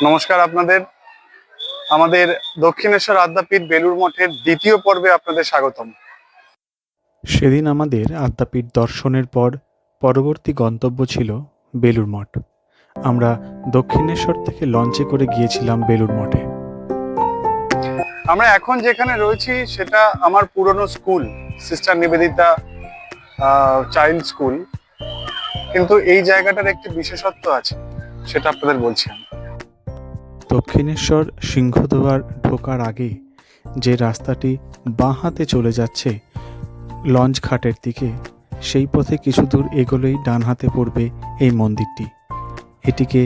নমস্কার আপনাদের। আমাদের দক্ষিণেশ্বর আদ্যাপীঠ বেলুড় মঠের দ্বিতীয় পর্বে আপনাদের স্বাগতম। সেদিন আমাদের আদ্যাপীঠ দর্শনের পর পরবর্তী গন্তব্য ছিল বেলুড় মঠ। আমরা দক্ষিণেশ্বর থেকে লঞ্চে করে গিয়েছিলাম বেলুড় মঠে। আমরা এখন যেখানে রয়েছি সেটা আমার পুরনো school, sister Nivedita child school. কিন্তু এই জায়গাটার একটি বিশেষত্ব আছে, সেটা আপনাদের বলছি আমি। দক্ষিণেশ্বর সিংহদ্বার ঢোকার আগে যে রাস্তাটি বাঁ হাতে চলে যাচ্ছে লঞ্চ ঘাটের দিকে, সেই পথে কিছু দূর এগোলেই ডান হাতে পড়বে এই মন্দিরটি। এটিকে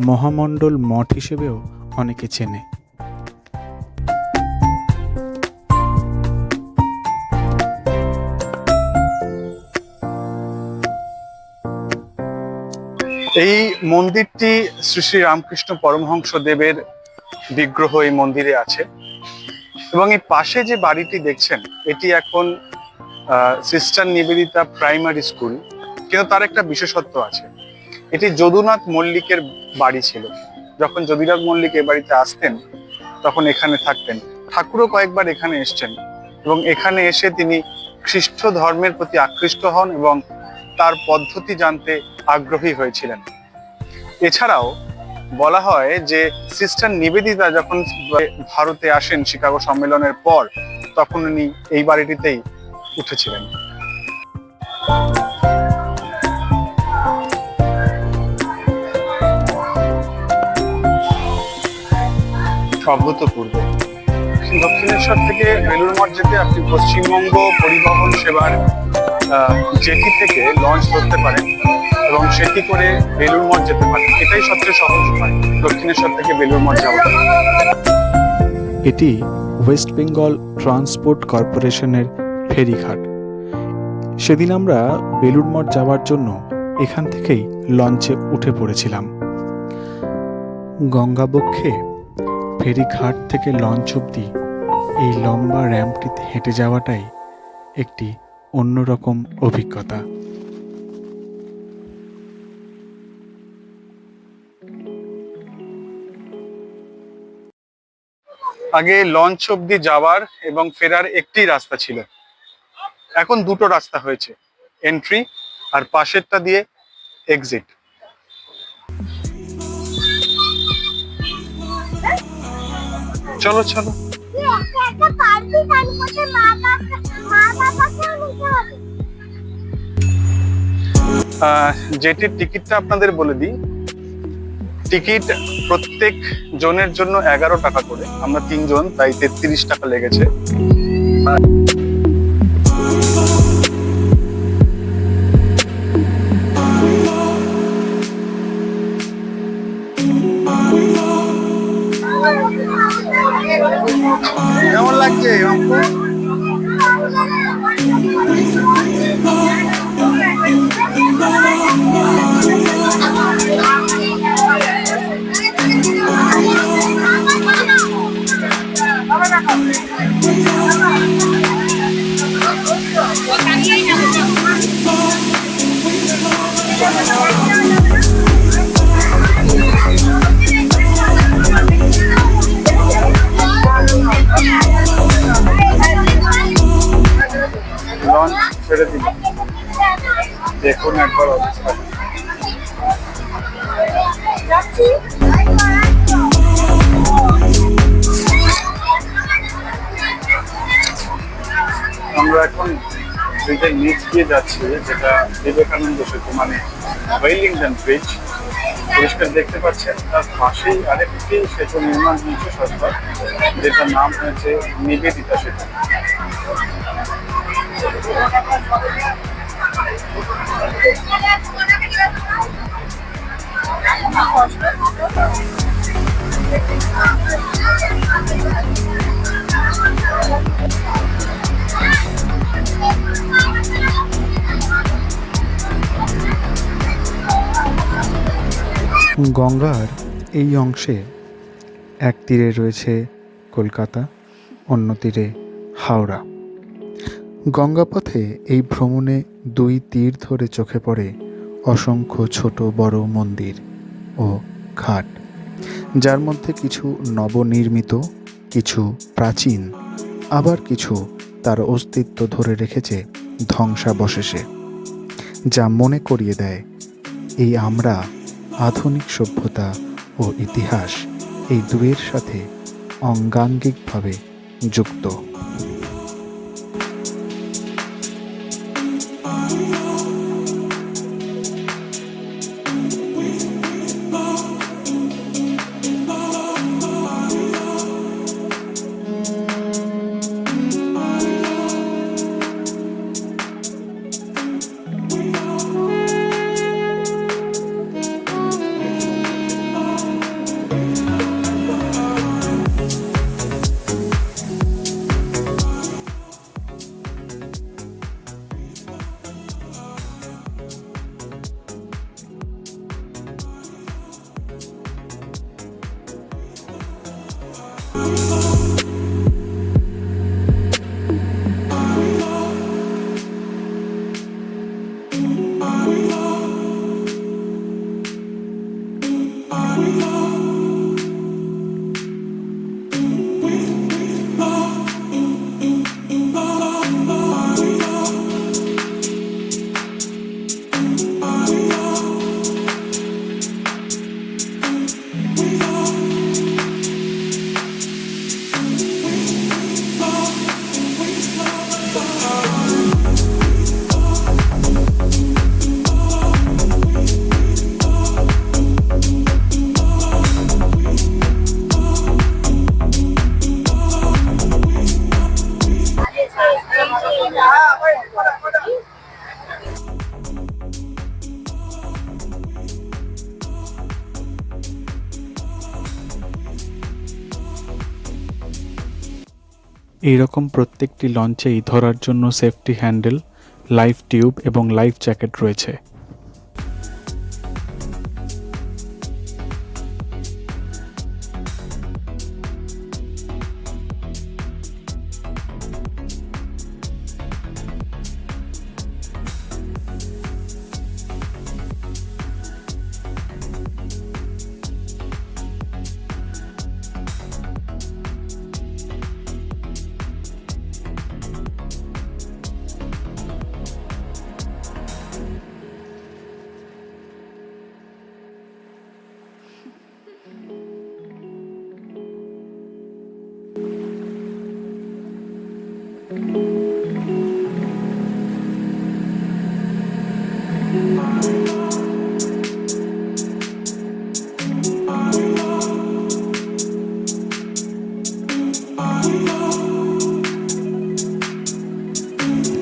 মহামণ্ডল মঠ হিসেবেও অনেকে চেনে। এই মন্দিরটি শ্রী শ্রী রামকৃষ্ণ পরমহংস দেবের বিগ্রহ এই মন্দিরে আছে। এবং এই পাশে যে বাড়িটি দেখছেন, এটি এখন সিস্টার নিবেদিতা প্রাইমারি স্কুল। কিন্তু তার একটা বিশেষত্ব আছে, এটি যদুনাথ মল্লিকের বাড়ি ছিল। যখন যদুনাথ মল্লিক এ বাড়িতে আসতেন তখন এখানে থাকতেন। ঠাকুরও কয়েকবার এখানে এসছেন এবং এখানে এসে তিনি খ্রিস্ট ধর্মের প্রতি আকৃষ্ট হন এবং তার পদ্ধতি জানতে আগ্রহী হয়েছিলেন। এছাড়াও বলা হয় যে সিস্টার নিবেদিতা যখন ভারতে আসেন শিকাগো সম্মেলনের পর, তখন উনি এই বাড়িটিতেই উঠেছিলেন। অভূতপূর্ব। দক্ষিণেশ্বর থেকে বেলুড় মঠ যেতে আপনি পশ্চিমবঙ্গ পরিবহন সেবার জেটি থেকে লঞ্চ ধরতে পারেন এবং সেটি করে বেলুড় মঠ যেতে পারেন। এটাই সবচেয়ে সহজ উপায় দক্ষিণেশ্বর থেকে বেলুড় মঠ যাওয়া। এটি ওয়েস্ট বেঙ্গল ট্রান্সপোর্ট কর্পোরেশনের ফেরিঘাট। সেদিন আমরা বেলুড় মঠ যাওয়ার জন্য এখান থেকেই লঞ্চে উঠে পড়েছিলাম। গঙ্গাবক্ষে ফেরিঘাট থেকে লঞ্চ অবধি এই লম্বা র্যাম্পটিতে হেঁটে যাওয়াটাই একটি অন্যরকম অভিজ্ঞতা। আগে লঞ্চ অবধি যাওয়ার এবং ফেরার একটি রাস্তা ছিল, এখন দুটো রাস্তা হয়েছে, এন্ট্রি আর পাশেরটা দিয়ে এক্সিট। চলো চলো। যেটির টিকিটটা আপনাদের বলে দিই। টিকিট প্রত্যেক জনের জন্য 11 টাকা করে। আমরা 3 জন, তাই 33 টাকা লেগেছে। কেমন লাগছে? লঞ্চ ছেড়ে দিল, দেখুন একবার অবস্থা। আমরা এখন ব্রিজের নিচ দিয়ে যাচ্ছি, যেটা বিবেকানন্দ সেতু, মানে ওয়েলিংটন ব্রিজ। পরিষ্কার দেখতে পাচ্ছেন, তার পাশেই আরেকটি সেতু নির্মাণ হয়েছে সরকার, যেটার নাম হয়েছে নিবেদিতা সেতু। গঙ্গার এই অংশে এক তীরে রয়েছে কলকাতা, অন্য তীরে হাওড়া। গঙ্গাপথে এই ভ্রমণে দুই তীর ধরে চোখে পড়ে অসংখ্য ছোট বড় মন্দির ও ঘাট। যার মধ্যে কিছু নবনির্মিত, কিছু প্রাচীন, আবার কিছু তার অস্তিত্ব ধরে রেখেছে ধ্বংসাবশেষে, যা মনে করিয়ে দেয় এই আমরা আধুনিক সভ্যতা ও ইতিহাস এই দুয়ের সাথে অঙ্গাঙ্গিকভাবে যুক্ত। এইরকম প্রত্যেকটি লঞ্চেই ধরার জন্য সেফটি হ্যান্ডেল, লাইফ টিউব এবং লাইফ জ্যাকেট রয়েছে।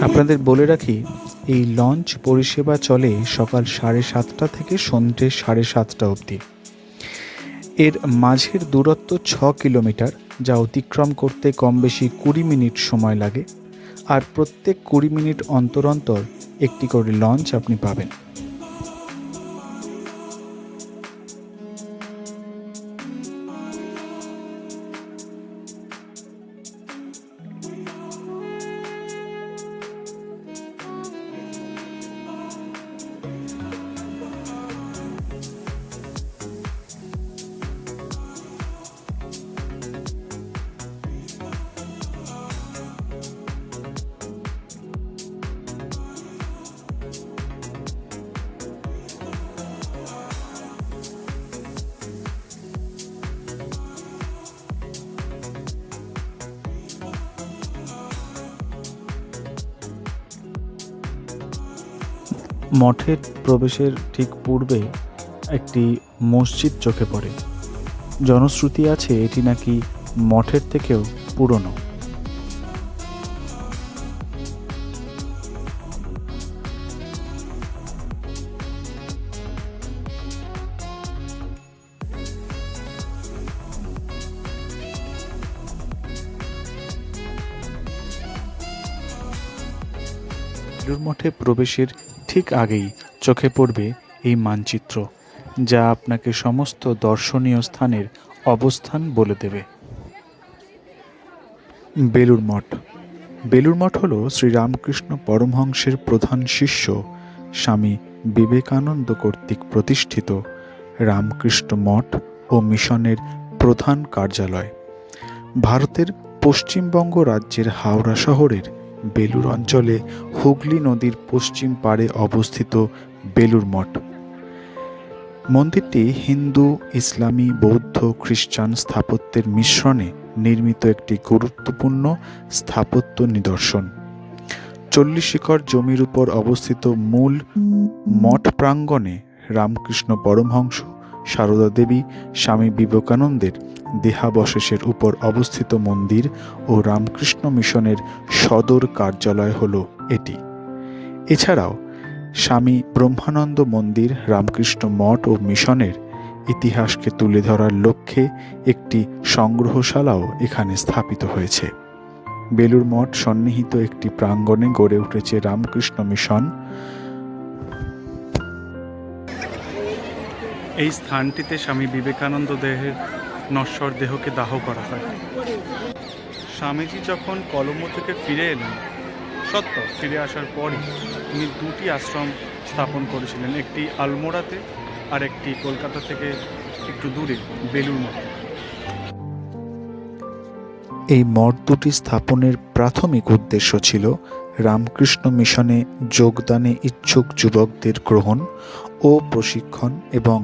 আপনাদের বলে রাখি, এই লঞ্চ পরিষেবা চলে সকাল 7:30 থেকে সন্ধ্যে 7:30 অবধি। এর মাঝের দূরত্ব 6 কিলোমিটার, যা অতিক্রম করতে কম বেশি 20 মিনিট সময় লাগে, আর প্রত্যেক 20 মিনিট অন্তর অন্তর একটি করে লঞ্চ আপনি পাবেন। মঠের প্রবেশের ঠিক পূর্বে একটি মসজিদ চোখে পড়ে। জনশ্রুতি আছে এটি নাকি মঠের থেকেও পুরনো। বেলুড় মঠে প্রবেশের ঠিক আগেই চোখে পড়বে এই মানচিত্র, যা আপনাকে সমস্ত দর্শনীয় স্থানের অবস্থান বলে দেবে। বেলুড় মঠ। বেলুড় মঠ হল শ্রীরামকৃষ্ণ পরমহংসের প্রধান শিষ্য স্বামী বিবেকানন্দ কর্তৃক প্রতিষ্ঠিত রামকৃষ্ণ মঠ ও মিশনের প্রধান কার্যালয়। ভারতের পশ্চিমবঙ্গ রাজ্যের হাওড়া শহরের বেলুর অঞ্চলে হুগলি নদীর পশ্চিম পাড়ে অবস্থিত বেলুর মঠ। মন্দিরটি হিন্দু, ইসলামী, বৌদ্ধ, খ্রিস্টান স্থাপত্যের মিশ্রণে নির্মিত একটি গুরুত্বপূর্ণ স্থাপত্য নিদর্শন। 40 একর জমির উপর অবস্থিত মূল মঠ প্রাঙ্গণে রামকৃষ্ণ পরমহংস, সারদা দেবী, স্বামী বিবেকানন্দের দেহাবশেষের উপর অবস্থিত মন্দির ও রামকৃষ্ণ মিশনের সদর কার্যালয় হল এটি। এছাড়াও স্বামী ব্রহ্মানন্দ মন্দির, রামকৃষ্ণ মঠ ও মিশনের ইতিহাসকে তুলে ধরার লক্ষ্যে একটি সংগ্রহশালাও এখানে স্থাপিত হয়েছে। বেলুর মঠ সন্নিহিত একটি প্রাঙ্গণে গড়ে উঠেছে রামকৃষ্ণ মিশন। এই স্থানটিতে স্বামী বিবেকানন্দ দেহের নশ্বর দেহকে দাহ করা হয়। স্বামীজি যখন কলম্বো থেকে ফিরে এলেন, ফিরে আসার পরই তিনি দুটি আশ্রম স্থাপন করেছিলেন, একটি আলমোড়াতে আর একটি কলকাতা থেকে একটু দূরে বেলুর মঠে। এই মঠ দুটি স্থাপনের প্রাথমিক উদ্দেশ্য ছিল রামকৃষ্ণ মিশনে যোগদানে ইচ্ছুক যুবকদের গ্রহণ ও প্রশিক্ষণ এবং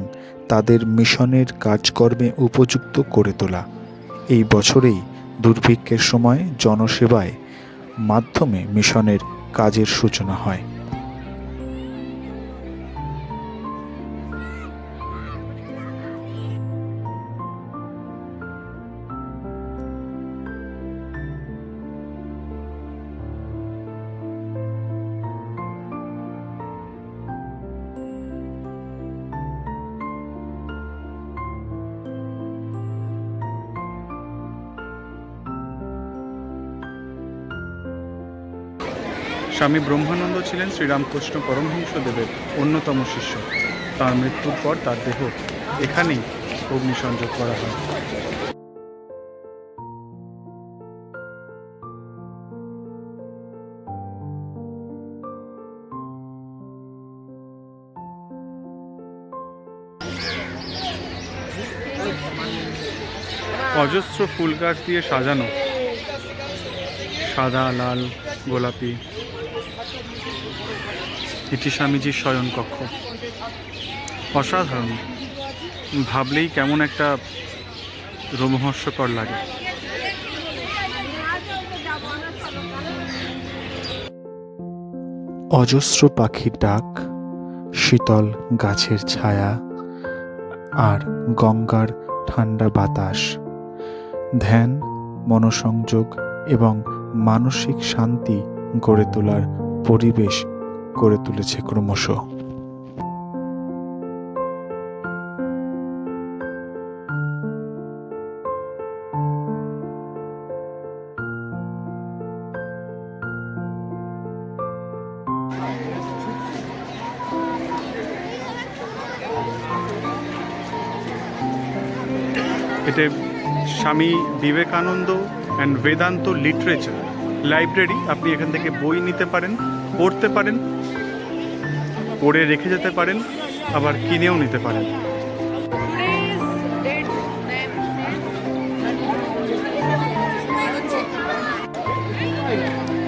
তাদের মিশনের কাজকর্মে উপযুক্ত করে তোলা। এই বছরেই দুর্ভিক্ষের সময় জনসেবায় মাধ্যমে মিশনের কাজের সূচনা হয়। স্বামী ব্রহ্মানন্দ ছিলেন শ্রীরামকৃষ্ণ পরমহংসদেবের অন্যতম শিষ্য। তার মৃত্যুর পর তার দেহ এখানেই অগ্নিসংযোগ করা হয়। অজস্র ফুল গাছ দিয়ে সাজানো, সাদা, লাল, গোলাপি। এটি স্বামীজির শয়ন কক্ষ। অসাধারণ, ভাবলেই কেমন একটা রোমহর্ষকর লাগে। অজস্র পাখির ডাক, শীতল গাছের ছায়া আর গঙ্গার ঠান্ডা বাতাস ধ্যান, মনোসংযোগ এবং মানসিক শান্তি গড়ে তোলার পরিবেশ করে তুলেছে ক্রমশ। এটা Swami Vivekananda and Vedanta literature library. আপনি এখান থেকে বই নিতে পারেন, পড়তে পারেন, পড়ে রেখে যেতে পারেন, আবার কিনেও নিতে পারেন।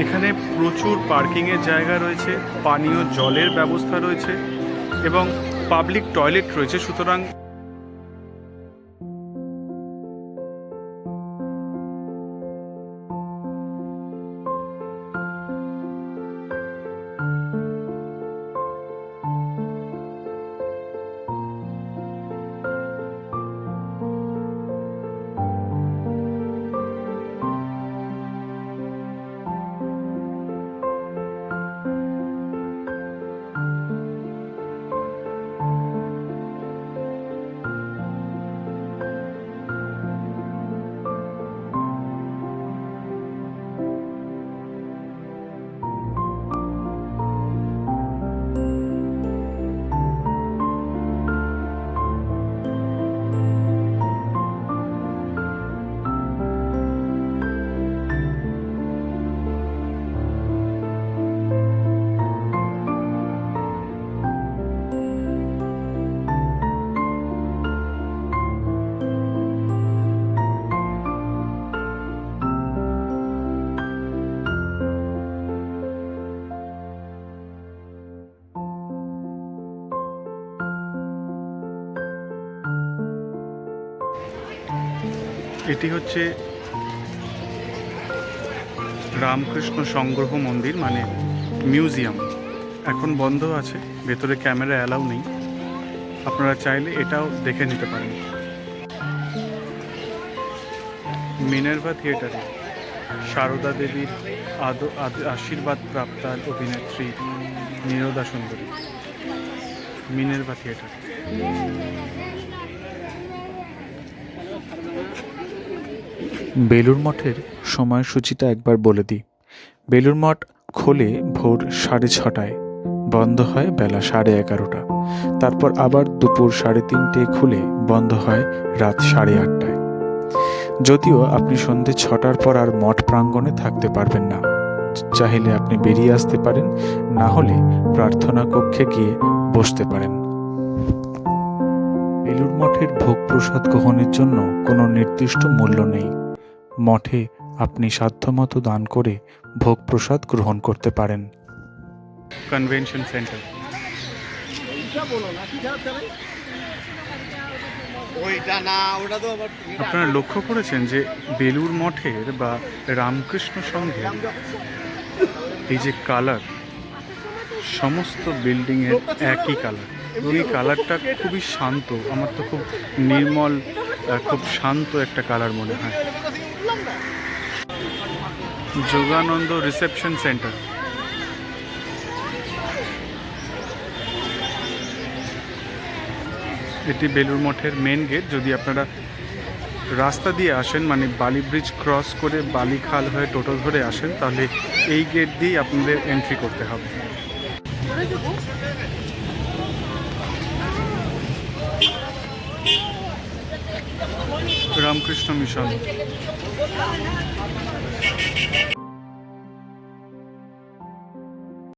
এখানে প্রচুর পার্কিংয়ের জায়গা রয়েছে, পানীয় জলের ব্যবস্থা রয়েছে এবং পাবলিক টয়লেট রয়েছে। সুতরাং এটি হচ্ছে রামকৃষ্ণ সংগ্রহ মন্দির, মানে মিউজিয়াম। এখন বন্ধ আছে, ভেতরে ক্যামেরা অ্যালাউ নেই। আপনারা চাইলে এটাও দেখে নিতে পারেন। মিনার্ভা থিয়েটারে সারদা দেবীর আশীর্বাদ প্রাপ্তা অভিনেত্রী নীরদা সুন্দরী। Minerva theatre. বেলুড় মঠের সময়সূচিটা একবার বলে দিই। বেলুড় মঠ খোলে ভোর 6:30টায়, বন্ধ হয় বেলা 11:30। তারপর আবার দুপুর 3:30 খুলে বন্ধ হয় রাত 8:30টায়। যদিও আপনি সন্ধে 6টার পর আর মঠ প্রাঙ্গণে থাকতে পারবেন না। চাইলে আপনি বেরিয়ে আসতে পারেন, না হলে প্রার্থনা কক্ষে গিয়ে বসতে পারেন। বেলুড় মঠের ভোগ প্রসাদ গ্রহণের জন্য কোনো নির্দিষ্ট মূল্য নেই। মঠে আপনি সাধ্যমতো দান করে ভোগ প্রসাদ গ্রহণ করতে পারেন। Convention centre. আপনারা লক্ষ্য করেছেন যে বেলুড় মঠের বা রামকৃষ্ণ সংঘের এই যে কালার, সমস্ত বিল্ডিংয়ের একই কালার, এবং এই কালারটা খুবই শান্ত। আমার তো খুব নির্মল, খুব শান্ত একটা কালার মনে হয়। Yogananda reception centre. এটি বেলুড় মঠের মেন গেট। যদি আপনারা রাস্তা দিয়ে আসেন, মানে বালি ব্রিজ ক্রস করে বালিখাল হয়ে টোটো ধরে আসেন, তাহলে এই গেট দিয়েই আপনাদের এন্ট্রি করতে হবে। রামকৃষ্ণ মিশন।